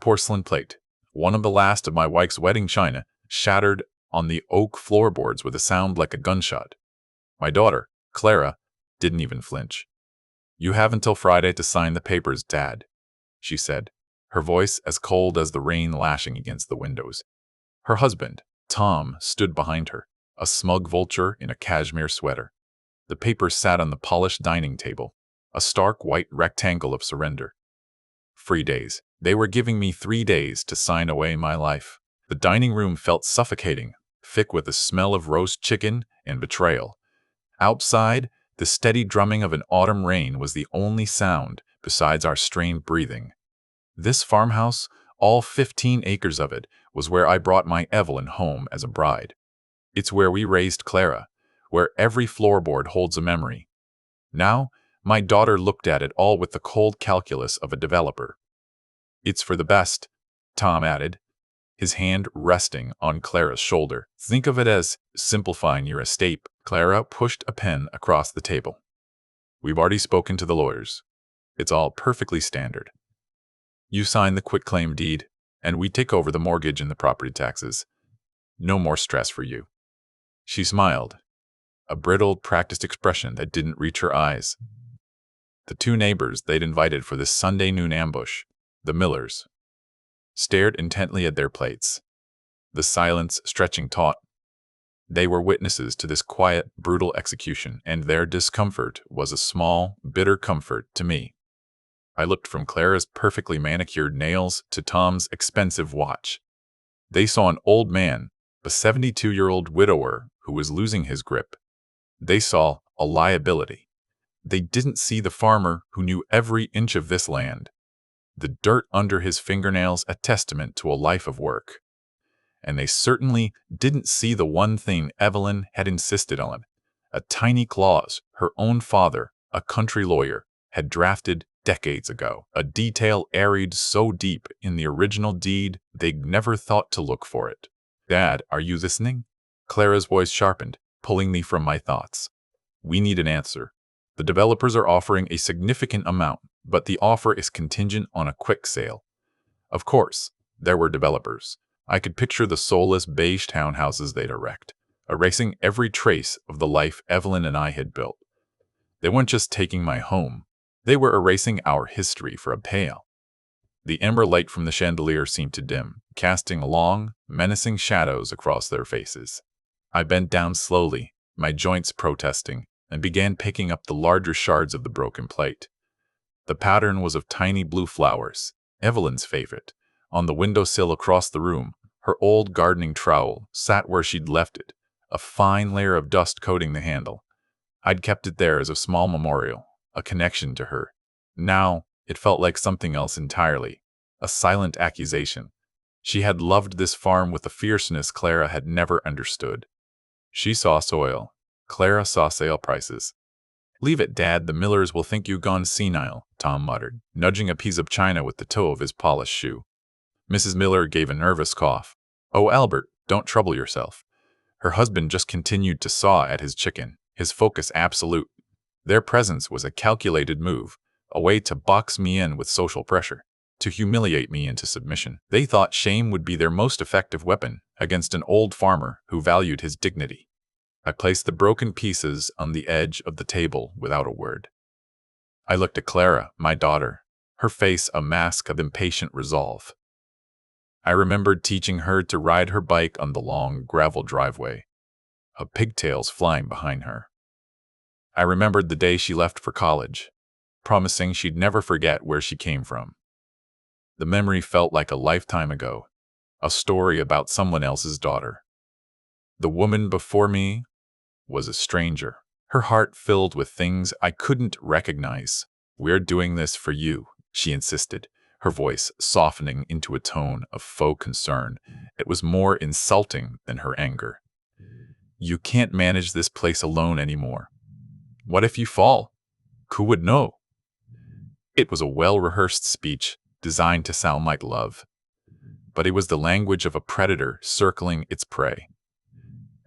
porcelain plate, one of the last of my wife's wedding china, shattered on the oak floorboards with a sound like a gunshot. My daughter, Clara, didn't even flinch. "You have until Friday to sign the papers, Dad," she said, her voice as cold as the rain lashing against the windows. Her husband, Tom, stood behind her, a smug vulture in a cashmere sweater. The papers sat on the polished dining table, a stark white rectangle of surrender. 3 days. They were giving me 3 days to sign away my life. The dining room felt suffocating, thick with the smell of roast chicken and betrayal. Outside, the steady drumming of an autumn rain was the only sound besides our strained breathing. This farmhouse, all 15 acres of it, was where I brought my Evelyn home as a bride. It's where we raised Clara, where every floorboard holds a memory. Now, my daughter looked at it all with the cold calculus of a developer. "It's for the best," Tom added, his hand resting on Clara's shoulder. "Think of it as simplifying your estate." Clara pushed a pen across the table. "We've already spoken to the lawyers. It's all perfectly standard. You sign the quitclaim deed, and we take over the mortgage and the property taxes. No more stress for you." She smiled, a brittle, practiced expression that didn't reach her eyes. The 2 neighbors they'd invited for this Sunday noon ambush, the Millers, stared intently at their plates, the silence stretching taut. They were witnesses to this quiet, brutal execution, and their discomfort was a small, bitter comfort to me. I looked from Clara's perfectly manicured nails to Tom's expensive watch. They saw an old man, a 72-year-old widower who was losing his grip. They saw a liability. They didn't see the farmer who knew every inch of this land, the dirt under his fingernails a testament to a life of work. And they certainly didn't see the one thing Evelyn had insisted on, a tiny clause her own father, a country lawyer, had drafted decades ago, a detail buried so deep in the original deed they'd never thought to look for it. "Dad, are you listening?" Clara's voice sharpened, pulling me from my thoughts. "We need an answer. The developers are offering a significant amount, but the offer is contingent on a quick sale." Of course, there were developers. I could picture the soulless beige townhouses they'd erect, erasing every trace of the life Evelyn and I had built. They weren't just taking my home. They were erasing our history for a payout. The ember light from the chandelier seemed to dim, casting long, menacing shadows across their faces. I bent down slowly, my joints protesting, and began picking up the larger shards of the broken plate. The pattern was of tiny blue flowers, Evelyn's favorite. On the windowsill across the room, her old gardening trowel sat where she'd left it, a fine layer of dust coating the handle. I'd kept it there as a small memorial, a connection to her. Now, it felt like something else entirely, a silent accusation. She had loved this farm with a fierceness Clara had never understood. She saw soil. Clara saw sale prices. "Leave it, Dad, the Millers will think you've gone senile," Tom muttered, nudging a piece of china with the toe of his polished shoe. Mrs. Miller gave a nervous cough. "Oh, Albert, don't trouble yourself." Her husband just continued to saw at his chicken, his focus absolute. Their presence was a calculated move, a way to box me in with social pressure, to humiliate me into submission. They thought shame would be their most effective weapon against an old farmer who valued his dignity. I placed the broken pieces on the edge of the table without a word. I looked at Clara, my daughter, her face a mask of impatient resolve. I remembered teaching her to ride her bike on the long gravel driveway, her pigtails flying behind her. I remembered the day she left for college, promising she'd never forget where she came from. The memory felt like a lifetime ago, a story about someone else's daughter. The woman before me was a stranger, her heart filled with things I couldn't recognize. "We're doing this for you," she insisted, her voice softening into a tone of faux concern. It was more insulting than her anger. "You can't manage this place alone anymore. What if you fall? Who would know?" It was a well-rehearsed speech designed to sound like love, but it was the language of a predator circling its prey.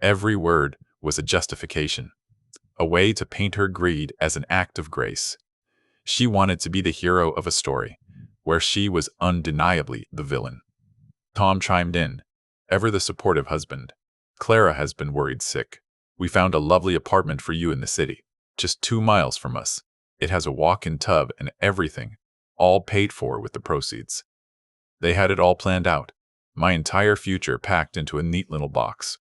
Every word was a justification, a way to paint her greed as an act of grace. She wanted to be the hero of a story, where she was undeniably the villain. Tom chimed in, ever the supportive husband. Clara has been worried sick. We found a lovely apartment for you in the city, just 2 miles from us. It has a walk-in tub and everything, all paid for with the proceeds. They had it all planned out, my entire future packed into a neat little box.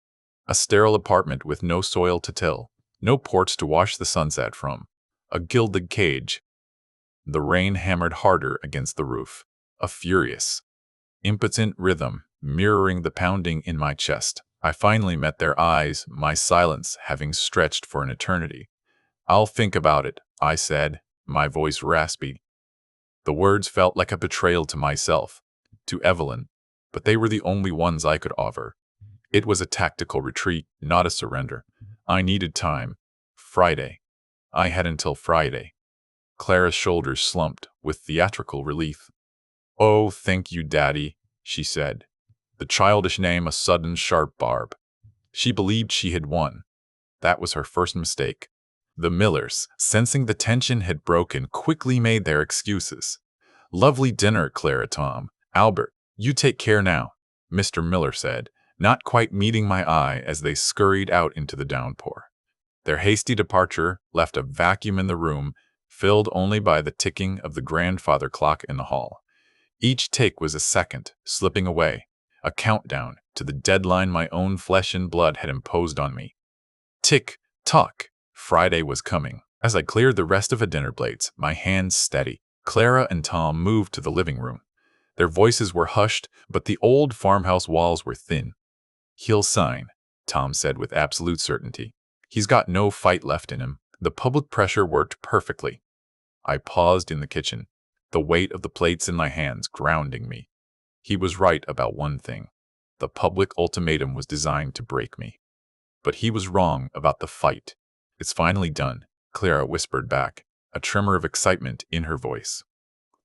A sterile apartment with no soil to till, no porch to watch the sunset from, a gilded cage. The rain hammered harder against the roof, a furious, impotent rhythm mirroring the pounding in my chest. I finally met their eyes, my silence having stretched for an eternity. I'll think about it, I said, my voice raspy. The words felt like a betrayal to myself, to Evelyn, but they were the only ones I could offer. It was a tactical retreat, not a surrender. I needed time. Friday. I had until Friday. Clara's shoulders slumped with theatrical relief. Oh, thank you, Daddy, she said, the childish name a sudden sharp barb. She believed she had won. That was her first mistake. The Millers, sensing the tension had broken, quickly made their excuses. Lovely dinner, Clara. Tom. Albert, you take care now, Mr. Miller said, not quite meeting my eye as they scurried out into the downpour. Their hasty departure left a vacuum in the room, filled only by the ticking of the grandfather clock in the hall. Each tick was a second, slipping away, a countdown to the deadline my own flesh and blood had imposed on me. Tick, tock, Friday was coming. As I cleared the rest of the dinner plates, my hands steady, Clara and Tom moved to the living room. Their voices were hushed, but the old farmhouse walls were thin. He'll sign, Tom said with absolute certainty. He's got no fight left in him. The public pressure worked perfectly. I paused in the kitchen, the weight of the plates in my hands grounding me. He was right about one thing. The public ultimatum was designed to break me. But he was wrong about the fight. It's finally done, Clara whispered back, a tremor of excitement in her voice.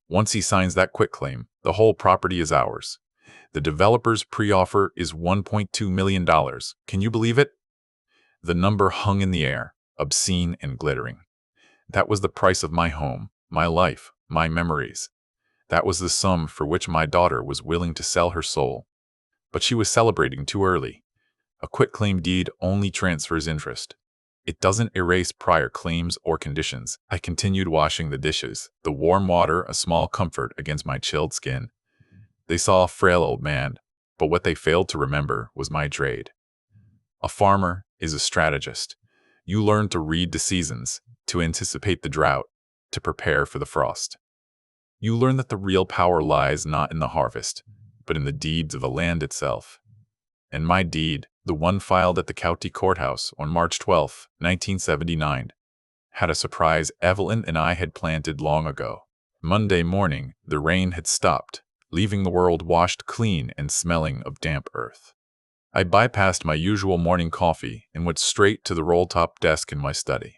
Once he signs that quitclaim, the whole property is ours. The developer's pre-offer is $1.2 million. Can you believe it? The number hung in the air, obscene and glittering. That was the price of my home, my life, my memories. That was the sum for which my daughter was willing to sell her soul. But she was celebrating too early. A quitclaim deed only transfers interest. It doesn't erase prior claims or conditions. I continued washing the dishes, the warm water a small comfort against my chilled skin. They saw a frail old man, but what they failed to remember was my trade. A farmer is a strategist. You learn to read the seasons, to anticipate the drought, to prepare for the frost. You learn that the real power lies not in the harvest, but in the deeds of the land itself. And my deed, the one filed at the county courthouse on March 12, 1979, had a surprise Evelyn and I had planted long ago. Monday morning, the rain had stopped, leaving the world washed clean and smelling of damp earth. I bypassed my usual morning coffee and went straight to the roll-top desk in my study.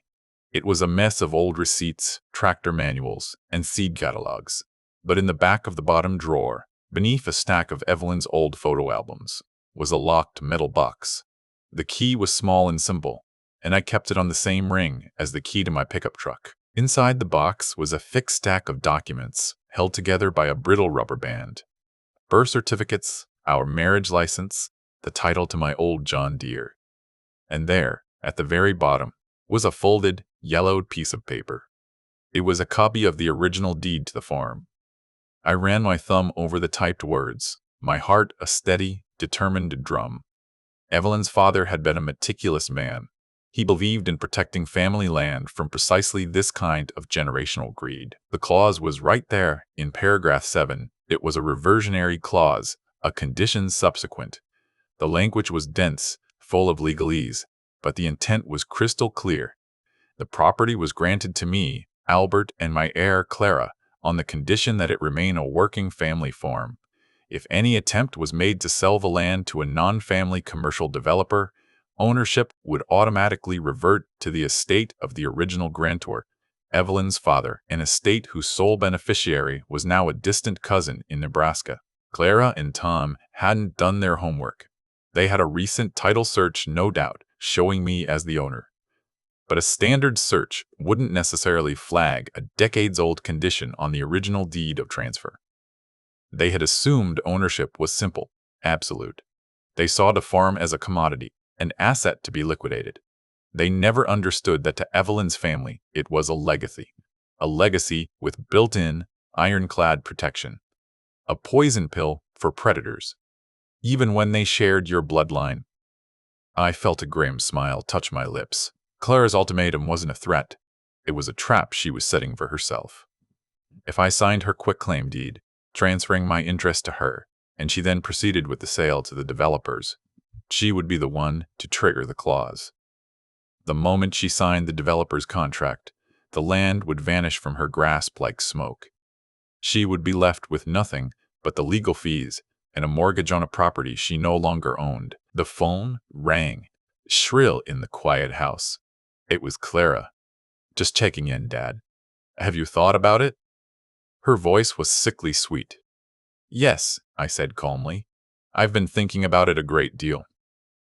It was a mess of old receipts, tractor manuals, and seed catalogs. But in the back of the bottom drawer, beneath a stack of Evelyn's old photo albums, was a locked metal box. The key was small and simple, and I kept it on the same ring as the key to my pickup truck. Inside the box was a thick stack of documents held together by a brittle rubber band. Birth certificates, our marriage license, the title to my old John Deere. And there, at the very bottom, was a folded, yellowed piece of paper. It was a copy of the original deed to the farm. I ran my thumb over the typed words, my heart a steady, determined drum. Evelyn's father had been a meticulous man. He believed in protecting family land from precisely this kind of generational greed. The clause was right there in paragraph 7. It was a reversionary clause, a condition subsequent. The language was dense, full of legalese, but the intent was crystal clear. The property was granted to me, Albert, and my heir, Clara, on the condition that it remain a working family farm. If any attempt was made to sell the land to a non-family commercial developer, ownership would automatically revert to the estate of the original grantor, Evelyn's father, an estate whose sole beneficiary was now a distant cousin in Nebraska. Clara and Tom hadn't done their homework. They had a recent title search, no doubt, showing me as the owner. But a standard search wouldn't necessarily flag a decades-old condition on the original deed of transfer. They had assumed ownership was simple, absolute. They saw the farm as a commodity, an asset to be liquidated. They never understood that to Evelyn's family, it was a legacy with built-in, ironclad protection, a poison pill for predators, even when they shared your bloodline. I felt a grim smile touch my lips. Clara's ultimatum wasn't a threat. It was a trap she was setting for herself. If I signed her quitclaim deed, transferring my interest to her, and she then proceeded with the sale to the developers, she would be the one to trigger the clause. The moment she signed the developer's contract, the land would vanish from her grasp like smoke. She would be left with nothing but the legal fees and a mortgage on a property she no longer owned. The phone rang, shrill in the quiet house. It was Clara. "Just checking in, Dad. Have you thought about it?" Her voice was sickly sweet. "Yes," I said calmly. "I've been thinking about it a great deal."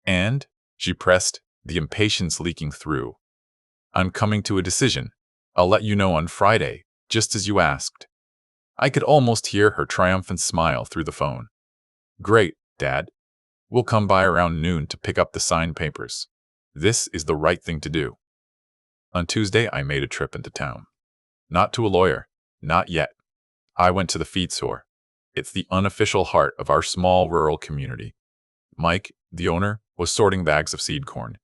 "And?" she pressed, the impatience leaking through. "I'm coming to a decision. I'll let you know on Friday, just as you asked." I could almost hear her triumphant smile through the phone. "Great, Dad. We'll come by around noon to pick up the signed papers. This is the right thing to do." On Tuesday, I made a trip into town. Not to a lawyer. Not yet. I went to the feed store. It's the unofficial heart of our small rural community. Mike, the owner, was sorting bags of seed corn.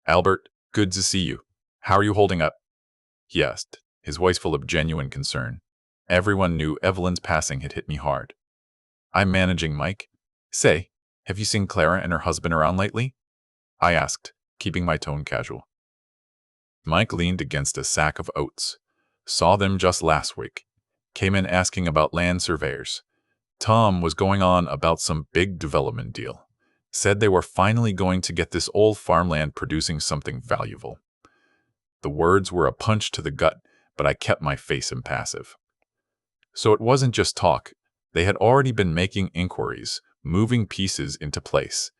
"Albert, good to see you. How are you holding up?" he asked, his voice full of genuine concern. Everyone knew Evelyn's passing had hit me hard. "I'm managing, Mike. Say, have you seen Clara and her husband around lately?" I asked, keeping my tone casual. Mike leaned against a sack of oats. "Saw them just last week. Came in asking about land surveyors. Tom was going on about some big development deal. Said they were finally going to get this old farmland producing something valuable." The words were a punch to the gut, but I kept my face impassive. So it wasn't just talk. They had already been making inquiries, moving pieces into place.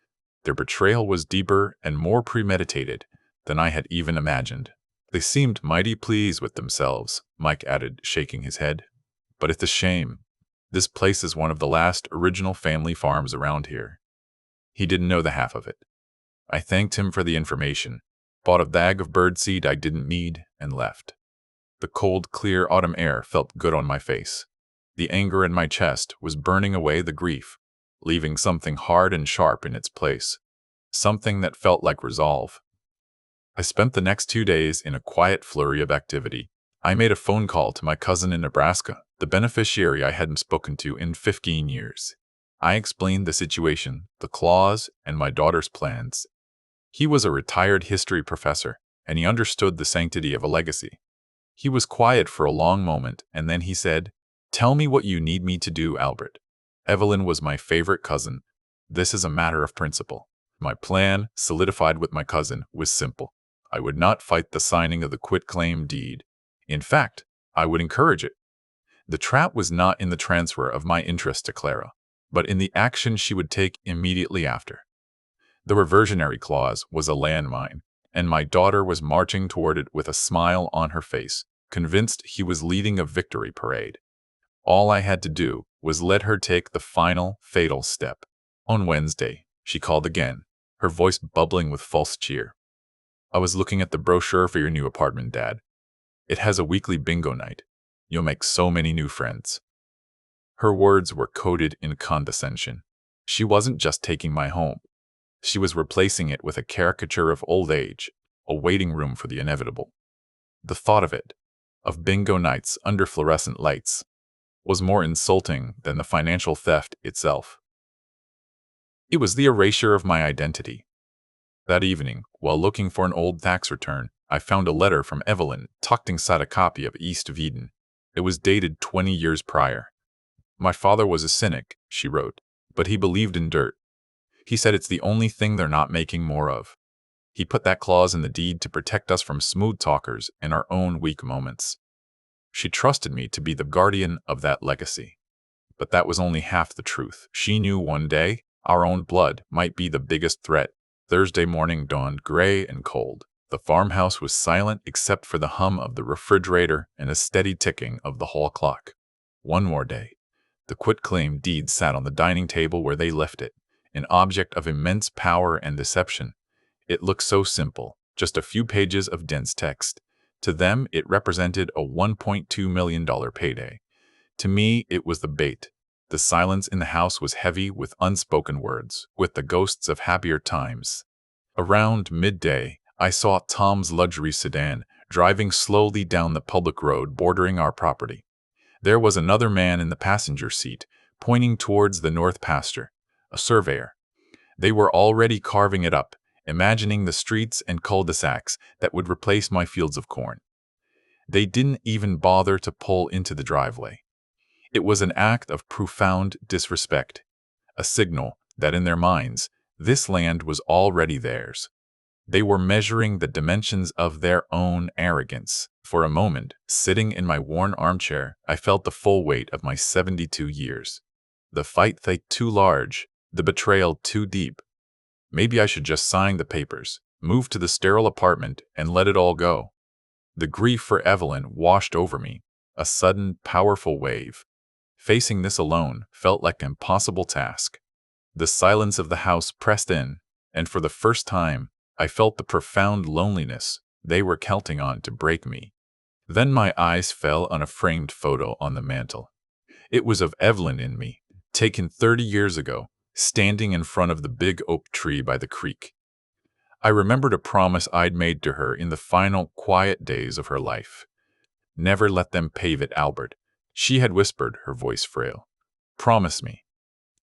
Their betrayal was deeper and more premeditated than I had even imagined. "They seemed mighty pleased with themselves," Mike added, shaking his head. "But it's a shame. This place is one of the last original family farms around here." He didn't know the half of it. I thanked him for the information, bought a bag of birdseed I didn't need, and left. The cold, clear autumn air felt good on my face. The anger in my chest was burning away the grief, leaving something hard and sharp in its place, something that felt like resolve. I spent the next 2 days in a quiet flurry of activity. I made a phone call to my cousin in Nebraska, the beneficiary I hadn't spoken to in 15 years. I explained the situation, the clause, and my daughter's plans. He was a retired history professor, and he understood the sanctity of a legacy. He was quiet for a long moment, and then he said, "Tell me what you need me to do, Albert. Evelyn was my favorite cousin. This is a matter of principle." My plan, solidified with my cousin, was simple. I would not fight the signing of the quitclaim deed. In fact, I would encourage it. The trap was not in the transfer of my interest to Clara, but in the action she would take immediately after. The reversionary clause was a landmine, and my daughter was marching toward it with a smile on her face, convinced he was leading a victory parade. All I had to do was let her take the final, fatal step. On Wednesday, she called again, her voice bubbling with false cheer. "I was looking at the brochure for your new apartment, Dad. It has a weekly bingo night. You'll make so many new friends." Her words were coated in condescension. She wasn't just taking my home. She was replacing it with a caricature of old age, a waiting room for the inevitable. The thought of it, of bingo nights under fluorescent lights, was more insulting than the financial theft itself. It was the erasure of my identity. That evening, while looking for an old tax return, I found a letter from Evelyn tucked inside a copy of East of Eden. It was dated 20 years prior. "My father was a cynic," she wrote, "but he believed in dirt. He said it's the only thing they're not making more of. He put that clause in the deed to protect us from smooth talkers and our own weak moments." She trusted me to be the guardian of that legacy. But that was only half the truth. She knew one day our own blood might be the biggest threat. Thursday morning dawned gray and cold. The farmhouse was silent except for the hum of the refrigerator and a steady ticking of the hall clock. One more day. The quitclaim deed sat on the dining table where they left it, an object of immense power and deception. It looked so simple, just a few pages of dense text. To them, it represented a $1.2 million payday. To me, it was the bait. The silence in the house was heavy with unspoken words, with the ghosts of happier times. Around midday, I saw Tom's luxury sedan driving slowly down the public road bordering our property. There was another man in the passenger seat, pointing towards the north pasture, a surveyor. They were already carving it up, imagining the streets and cul-de-sacs that would replace my fields of corn. They didn't even bother to pull into the driveway. It was an act of profound disrespect, a signal that in their minds, this land was already theirs. They were measuring the dimensions of their own arrogance. For a moment, sitting in my worn armchair, I felt the full weight of my 72 years. The fight too large, the betrayal too deep. Maybe I should just sign the papers, move to the sterile apartment, and let it all go. The grief for Evelyn washed over me, a sudden, powerful wave. Facing this alone felt like an impossible task. The silence of the house pressed in, and for the first time, I felt the profound loneliness they were counting on to break me. Then my eyes fell on a framed photo on the mantel. It was of Evelyn and me, taken 30 years ago, standing in front of the big oak tree by the creek. I remembered a promise I'd made to her in the final quiet days of her life. Never let them pave it, Albert. She had whispered, her voice frail. Promise me.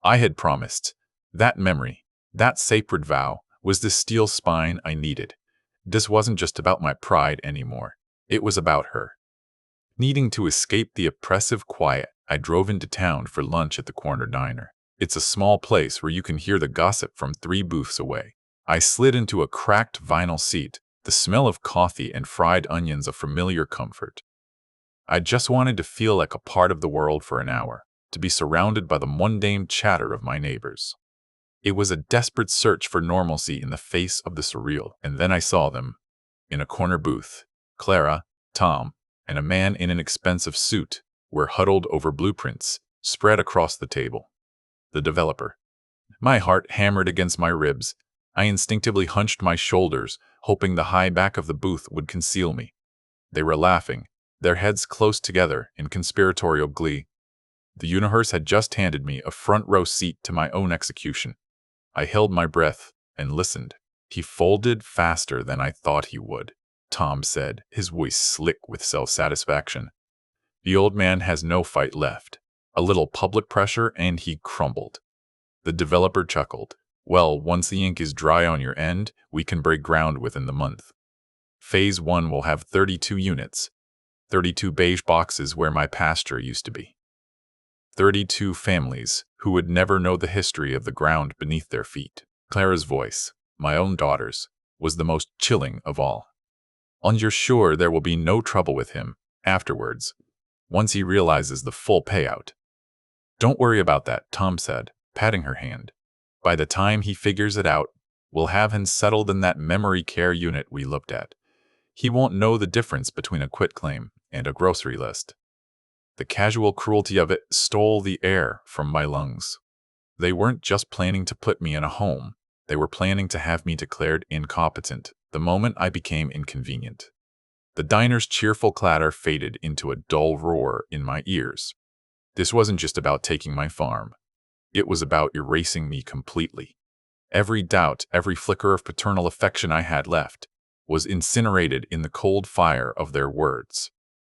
I had promised. That memory, that sacred vow, was the steel spine I needed. This wasn't just about my pride anymore. It was about her. Needing to escape the oppressive quiet, I drove into town for lunch at the corner diner. It's a small place where you can hear the gossip from 3 booths away. I slid into a cracked vinyl seat, the smell of coffee and fried onions a familiar comfort. I just wanted to feel like a part of the world for an hour, to be surrounded by the mundane chatter of my neighbors. It was a desperate search for normalcy in the face of the surreal, and then I saw them. In a corner booth, Clara, Tom, and a man in an expensive suit were huddled over blueprints spread across the table. The developer. My heart hammered against my ribs. I instinctively hunched my shoulders, hoping the high back of the booth would conceal me. They were laughing, their heads close together in conspiratorial glee. The universe had just handed me a front-row seat to my own execution. I held my breath and listened. He folded faster than I thought he would, Tom said, his voice slick with self-satisfaction. The old man has no fight left. A little public pressure and he crumbled. The developer chuckled. Well, once the ink is dry on your end, we can break ground within the month. Phase 1 will have 32 units. 32 beige boxes where my pasture used to be. 32 families who would never know the history of the ground beneath their feet. Clara's voice, my own daughter's, was the most chilling of all. And you're sure there will be no trouble with him afterwards, once he realizes the full payout? Don't worry about that, Tom said, patting her hand. By the time he figures it out, we'll have him settled in that memory care unit we looked at. He won't know the difference between a quitclaim and a grocery list. The casual cruelty of it stole the air from my lungs. They weren't just planning to put me in a home. They were planning to have me declared incompetent the moment I became inconvenient. The diner's cheerful clatter faded into a dull roar in my ears. This wasn't just about taking my farm. It was about erasing me completely. Every doubt, every flicker of paternal affection I had left, was incinerated in the cold fire of their words.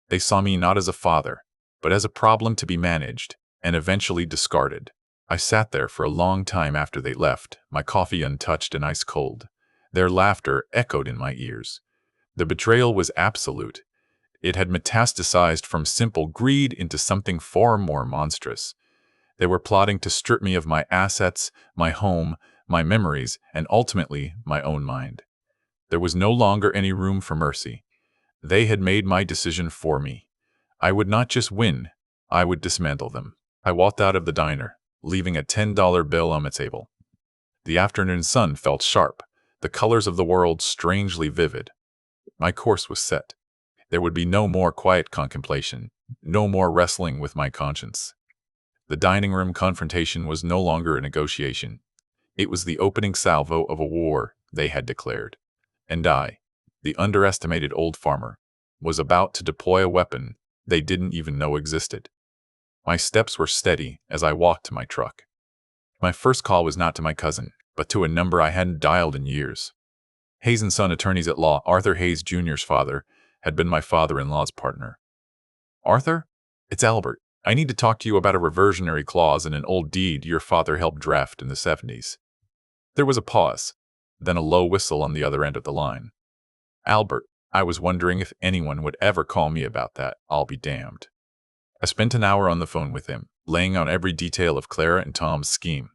They saw me not as a father, but as a problem to be managed and eventually discarded. I sat there for a long time after they left, my coffee untouched and ice cold. Their laughter echoed in my ears. The betrayal was absolute. It had metastasized from simple greed into something far more monstrous. They were plotting to strip me of my assets, my home, my memories, and ultimately my own mind. There was no longer any room for mercy. They had made my decision for me. I would not just win, I would dismantle them. I walked out of the diner, leaving a $10 bill on the table. The afternoon sun felt sharp, the colors of the world strangely vivid. My course was set. There would be no more quiet contemplation, no more wrestling with my conscience. The dining room confrontation was no longer a negotiation. It was the opening salvo of a war they had declared. And I, the underestimated old farmer, was about to deploy a weapon they didn't even know existed. My steps were steady as I walked to my truck. My first call was not to my cousin, but to a number I hadn't dialed in years. Hayes & Son attorneys at law, Arthur Hayes Jr.'s father, had been my father-in-law's partner. "Arthur? It's Albert. I need to talk to you about a reversionary clause in an old deed your father helped draft in the 70s. There was a pause, then a low whistle on the other end of the line. "Albert, I was wondering if anyone would ever call me about that. I'll be damned." I spent an hour on the phone with him, laying out every detail of Clara and Tom's scheme.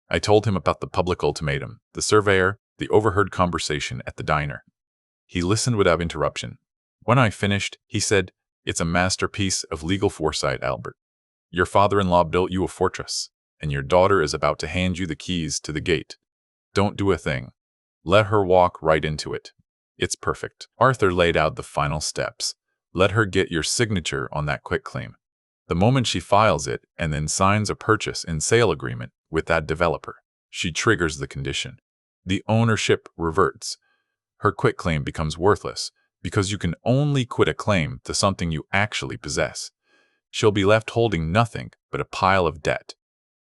I told him about the public ultimatum, the surveyor, the overheard conversation at the diner. He listened without interruption. When I finished, he said, "It's a masterpiece of legal foresight, Albert. Your father-in-law built you a fortress, and your daughter is about to hand you the keys to the gate. Don't do a thing. Let her walk right into it. It's perfect." Arthur laid out the final steps. Let her get your signature on that quitclaim. The moment she files it and then signs a purchase and sale agreement with that developer, she triggers the condition. The ownership reverts. Her quitclaim becomes worthless because you can only quit a claim to something you actually possess. She'll be left holding nothing but a pile of debt.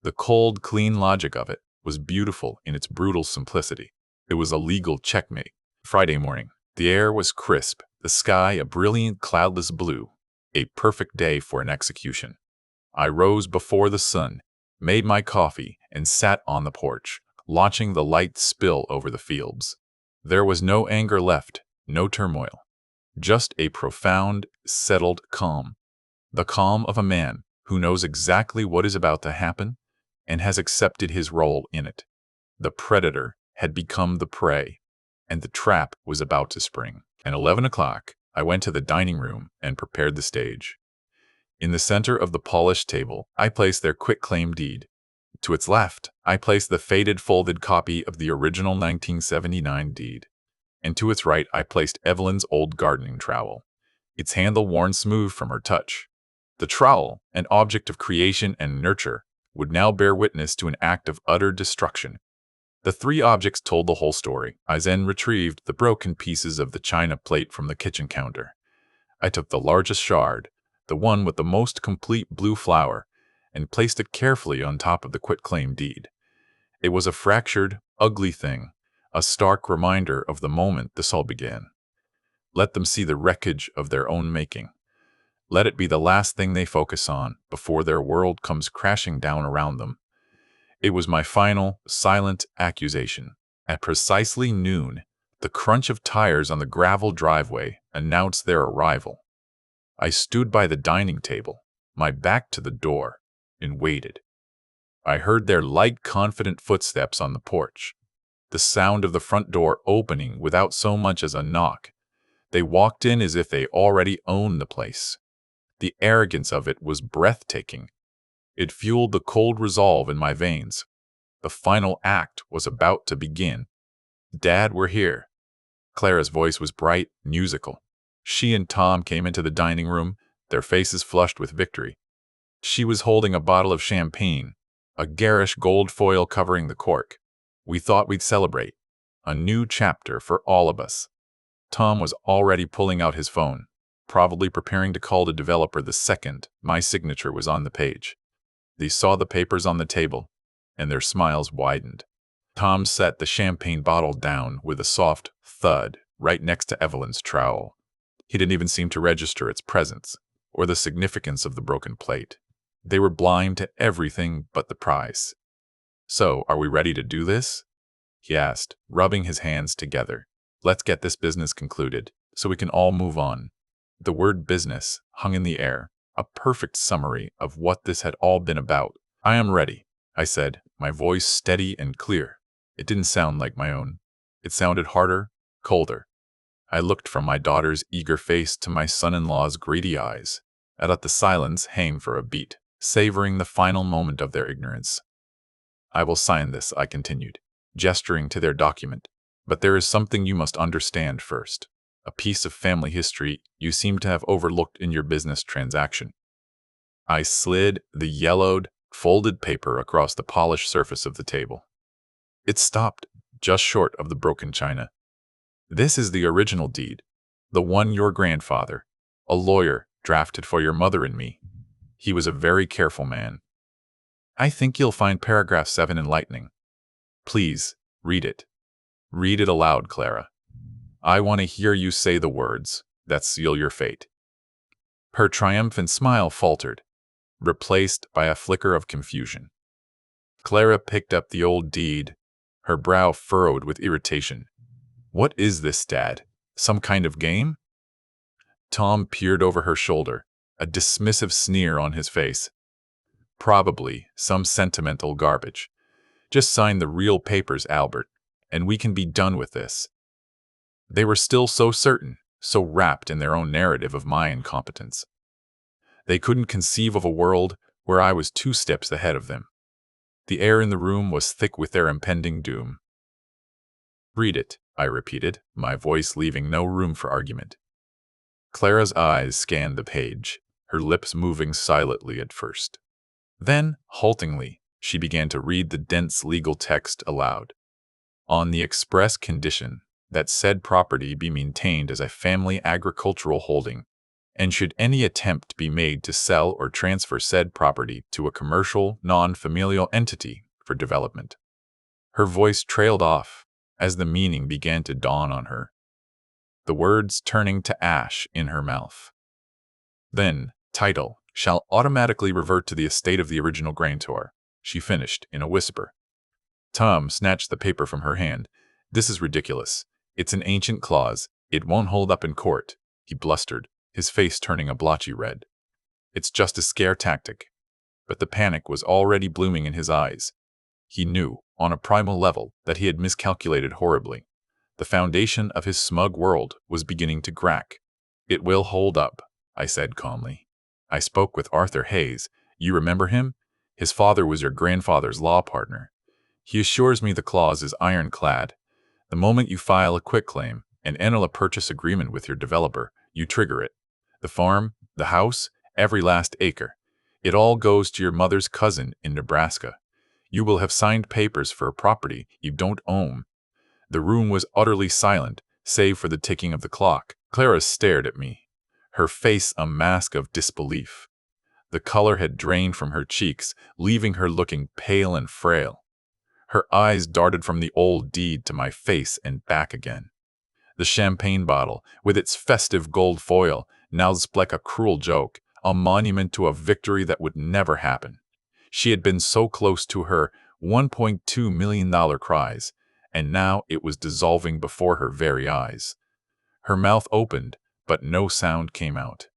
The cold, clean logic of it was beautiful in its brutal simplicity. It was a legal checkmate. Friday morning. The air was crisp, the sky a brilliant cloudless blue, a perfect day for an execution. I rose before the sun, made my coffee, and sat on the porch, watching the light spill over the fields. There was no anger left, no turmoil. Just a profound, settled calm. The calm of a man who knows exactly what is about to happen and has accepted his role in it. The predator had become the prey, and the trap was about to spring. At 11 o'clock, I went to the dining room and prepared the stage. In the center of the polished table, I placed their quitclaim deed. To its left, I placed the faded folded copy of the original 1979 deed. And to its right, I placed Evelyn's old gardening trowel, its handle worn smooth from her touch. The trowel, an object of creation and nurture, would now bear witness to an act of utter destruction. The three objects told the whole story. I then retrieved the broken pieces of the china plate from the kitchen counter. I took the largest shard, the one with the most complete blue flower, and placed it carefully on top of the quitclaim deed. It was a fractured, ugly thing, a stark reminder of the moment this all began. Let them see the wreckage of their own making. Let it be the last thing they focus on before their world comes crashing down around them. It was my final, silent accusation. At precisely noon, the crunch of tires on the gravel driveway announced their arrival. I stood by the dining table, my back to the door, and waited. I heard their light, confident footsteps on the porch, the sound of the front door opening without so much as a knock. They walked in as if they already owned the place. The arrogance of it was breathtaking. It fueled the cold resolve in my veins. The final act was about to begin. "Dad, we're here." Clara's voice was bright, musical. She and Tom came into the dining room, their faces flushed with victory. She was holding a bottle of champagne, a garish gold foil covering the cork. We thought we'd celebrate. A new chapter for all of us. Tom was already pulling out his phone, probably preparing to call the developer the second my signature was on the page. They saw the papers on the table, and their smiles widened. Tom set the champagne bottle down with a soft thud right next to Evelyn's trowel. He didn't even seem to register its presence or the significance of the broken plate. They were blind to everything but the prize. "So, are we ready to do this?" he asked, rubbing his hands together. "Let's get this business concluded so we can all move on." The word business hung in the air, a perfect summary of what this had all been about. "I am ready," I said, my voice steady and clear. It didn't sound like my own. It sounded harder, colder. I looked from my daughter's eager face to my son-in-law's greedy eyes. I let the silence hang for a beat, savoring the final moment of their ignorance. "I will sign this," I continued, gesturing to their document. "But there is something you must understand first. A piece of family history you seem to have overlooked in your business transaction." I slid the yellowed, folded paper across the polished surface of the table. It stopped just short of the broken china. This is the original deed, the one your grandfather, a lawyer, drafted for your mother and me. He was a very careful man. I think you'll find paragraph 7 enlightening. Please, read it. Read it aloud, Clara. I want to hear you say the words that seal your fate. Her triumphant smile faltered, replaced by a flicker of confusion. Clara picked up the old deed, her brow furrowed with irritation. What is this, Dad? Some kind of game? Tom peered over her shoulder, a dismissive sneer on his face. Probably some sentimental garbage. Just sign the real papers, Albert, and we can be done with this. They were still so certain, so wrapped in their own narrative of my incompetence. They couldn't conceive of a world where I was 2 steps ahead of them. The air in the room was thick with their impending doom. Read it, I repeated, my voice leaving no room for argument. Clara's eyes scanned the page, her lips moving silently at first. Then, haltingly, she began to read the dense legal text aloud. On the express condition that said property be maintained as a family agricultural holding, and should any attempt be made to sell or transfer said property to a commercial, non-familial entity for development. Her voice trailed off as the meaning began to dawn on her, the words turning to ash in her mouth. Then, title shall automatically revert to the estate of the original grantor, she finished in a whisper. Tom snatched the paper from her hand. This is ridiculous. It's an ancient clause. It won't hold up in court, he blustered, his face turning a blotchy red. It's just a scare tactic. But the panic was already blooming in his eyes. He knew, on a primal level, that he had miscalculated horribly. The foundation of his smug world was beginning to crack. It will hold up, I said calmly. I spoke with Arthur Hayes. You remember him? His father was your grandfather's law partner. He assures me the clause is ironclad. The moment you file a quitclaim and enter a purchase agreement with your developer, you trigger it. The farm, the house, every last acre. It all goes to your mother's cousin in Nebraska. You will have signed papers for a property you don't own. The room was utterly silent, save for the ticking of the clock. Clara stared at me, her face a mask of disbelief. The color had drained from her cheeks, leaving her looking pale and frail. Her eyes darted from the old deed to my face and back again. The champagne bottle, with its festive gold foil, now looked like a cruel joke, a monument to a victory that would never happen. She had been so close to her $1.2 million prize, and now it was dissolving before her very eyes. Her mouth opened, but no sound came out.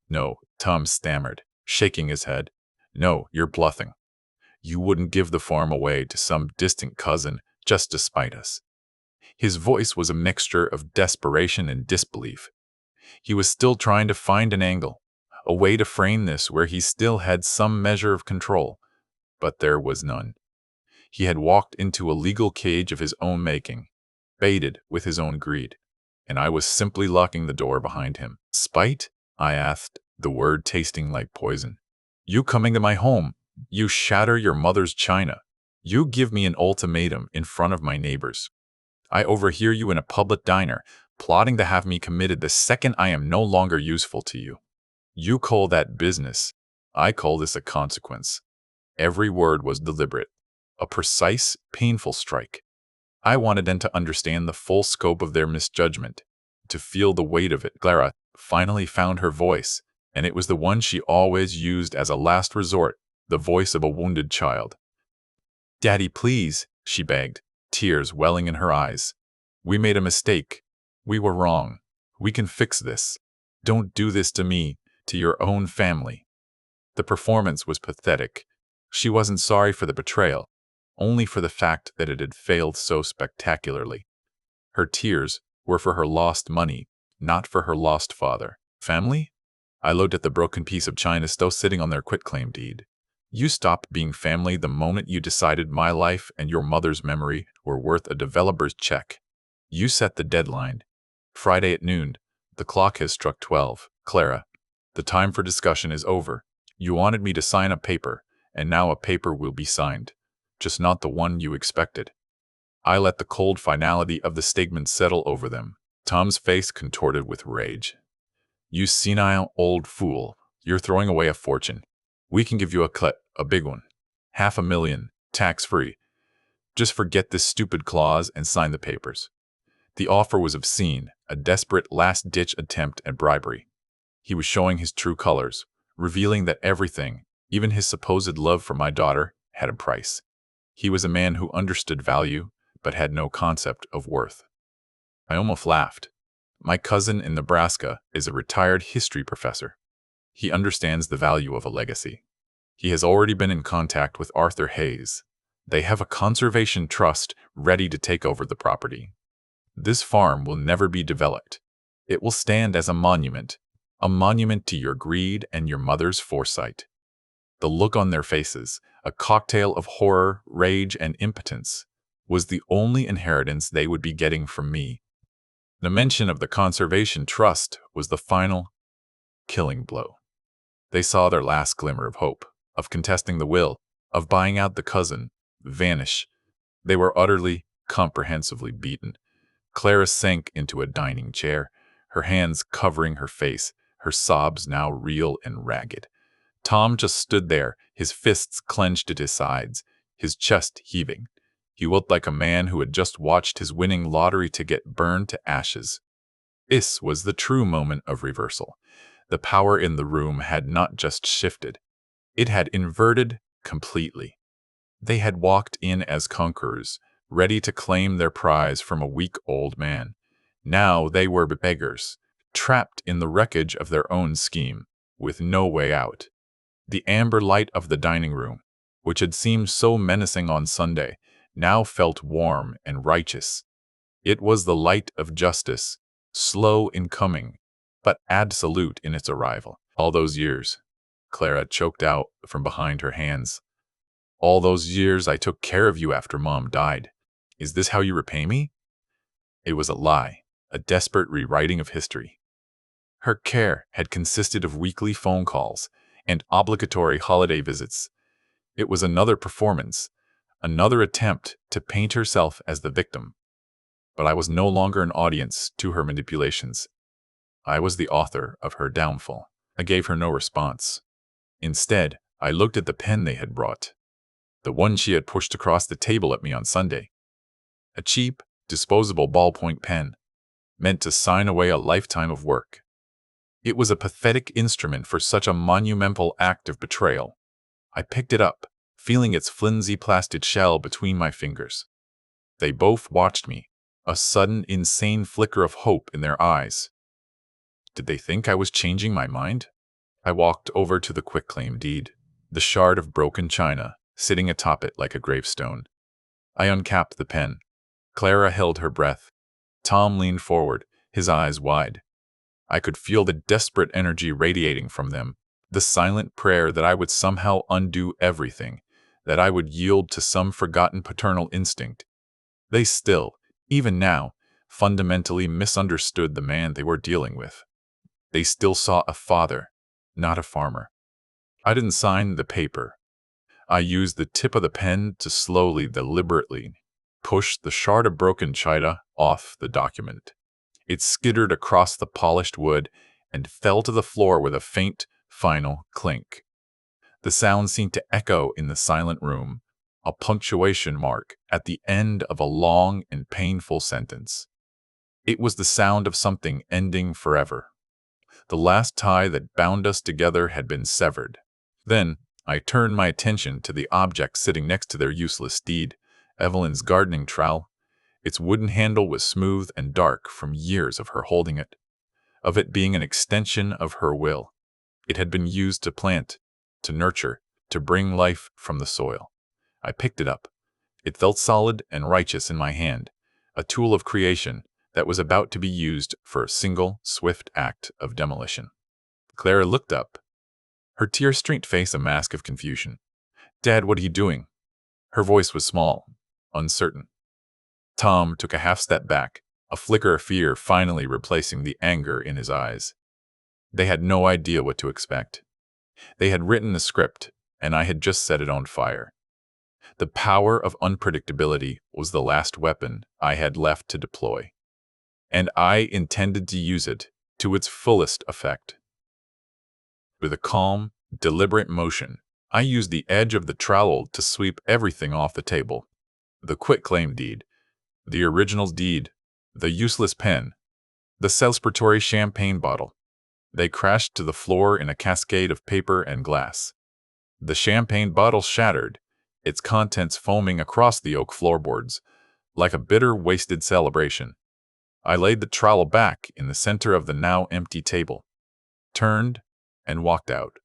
No, Tom stammered, shaking his head. No, you're bluffing. You wouldn't give the farm away to some distant cousin just to spite us. His voice was a mixture of desperation and disbelief. He was still trying to find an angle, a way to frame this where he still had some measure of control, but there was none. He had walked into a legal cage of his own making, baited with his own greed, and I was simply locking the door behind him. Spite? I asked, the word tasting like poison. You coming to my home? You shatter your mother's china. You give me an ultimatum in front of my neighbors. I overhear you in a public diner, plotting to have me committed the second I am no longer useful to you. You call that business. I call this a consequence. Every word was deliberate, a precise, painful strike. I wanted them to understand the full scope of their misjudgment, to feel the weight of it. Clara finally found her voice, and it was the one she always used as a last resort, the voice of a wounded child. Daddy, please, she begged, tears welling in her eyes. We made a mistake. We were wrong. We can fix this. Don't do this to me, to your own family. The performance was pathetic. She wasn't sorry for the betrayal, only for the fact that it had failed so spectacularly. Her tears were for her lost money, not for her lost father. Family? I looked at the broken piece of china still sitting on their quitclaim deed. You stopped being family the moment you decided my life and your mother's memory were worth a developer's check. You set the deadline. Friday at noon. The clock has struck 12. Clara, the time for discussion is over. You wanted me to sign a paper, And now a paper will be signed, just not the one you expected. I let the cold finality of the statement settle over them. Tom's face contorted with rage. You senile old fool, you're throwing away a fortune. We can give you a cut, a big one. $500,000, tax-free. Just forget this stupid clause and sign the papers. The offer was obscene, a desperate last-ditch attempt at bribery. He was showing his true colors, revealing that everything, even his supposed love for my daughter, had a price. He was a man who understood value, but had no concept of worth. I almost laughed. My cousin in Nebraska is a retired history professor. He understands the value of a legacy. He has already been in contact with Arthur Hayes. They have a conservation trust ready to take over the property. This farm will never be developed. It will stand as a monument to your greed and your mother's foresight. The look on their faces, a cocktail of horror, rage, and impotence, was the only inheritance they would be getting from me. The mention of the Conservation Trust was the final, killing blow. They saw their last glimmer of hope, of contesting the will, of buying out the cousin, vanish. They were utterly, comprehensively beaten. Clara sank into a dining chair, her hands covering her face, her sobs now real and ragged. Tom just stood there, his fists clenched at his sides, his chest heaving. He looked like a man who had just watched his winning lottery ticket burn to ashes. This was the true moment of reversal. The power in the room had not just shifted. It had inverted completely. They had walked in as conquerors, ready to claim their prize from a weak old man. Now they were beggars, trapped in the wreckage of their own scheme, with no way out. The amber light of the dining room, which had seemed so menacing on Sunday, now felt warm and righteous. It was the light of justice, slow in coming, but absolute in its arrival. All those years, Clara choked out from behind her hands. All those years I took care of you after Mom died. Is this how you repay me? It was a lie, a desperate rewriting of history. Her care had consisted of weekly phone calls and obligatory holiday visits. It was another performance, another attempt to paint herself as the victim. But I was no longer an audience to her manipulations. I was the author of her downfall. I gave her no response. Instead, I looked at the pen they had brought, the one she had pushed across the table at me on Sunday. A cheap, disposable ballpoint pen, meant to sign away a lifetime of work. It was a pathetic instrument for such a monumental act of betrayal. I picked it up, feeling its flimsy plastic shell between my fingers. They both watched me, a sudden, insane flicker of hope in their eyes. Did they think I was changing my mind? I walked over to the quitclaim deed, the shard of broken china, sitting atop it like a gravestone. I uncapped the pen. Clara held her breath. Tom leaned forward, his eyes wide. I could feel the desperate energy radiating from them, the silent prayer that I would somehow undo everything, that I would yield to some forgotten paternal instinct. They still, even now, fundamentally misunderstood the man they were dealing with. They still saw a father, not a farmer. I didn't sign the paper. I used the tip of the pen to slowly, deliberately, push the shard of broken china off the document. It skittered across the polished wood and fell to the floor with a faint, final clink. The sound seemed to echo in the silent room, a punctuation mark at the end of a long and painful sentence. It was the sound of something ending forever. The last tie that bound us together had been severed. Then I turned my attention to the object sitting next to their useless deed, Evelyn's gardening trowel. Its wooden handle was smooth and dark from years of her holding it, of it being an extension of her will. It had been used to plant, to nurture, to bring life from the soil. I picked it up. It felt solid and righteous in my hand, a tool of creation that was about to be used for a single, swift act of demolition. Clara looked up, her tear-streaked face a mask of confusion. "Dad, what are you doing?" Her voice was small, uncertain. Tom took a half step back, a flicker of fear finally replacing the anger in his eyes. They had no idea what to expect. They had written the script, and I had just set it on fire. The power of unpredictability was the last weapon I had left to deploy, and I intended to use it to its fullest effect. With a calm, deliberate motion, I used the edge of the trowel to sweep everything off the table. The quitclaim deed, the original deed, the useless pen, the celebratory champagne bottle. They crashed to the floor in a cascade of paper and glass. The champagne bottle shattered, its contents foaming across the oak floorboards, like a bitter, wasted celebration. I laid the trowel back in the center of the now empty table, turned, and walked out.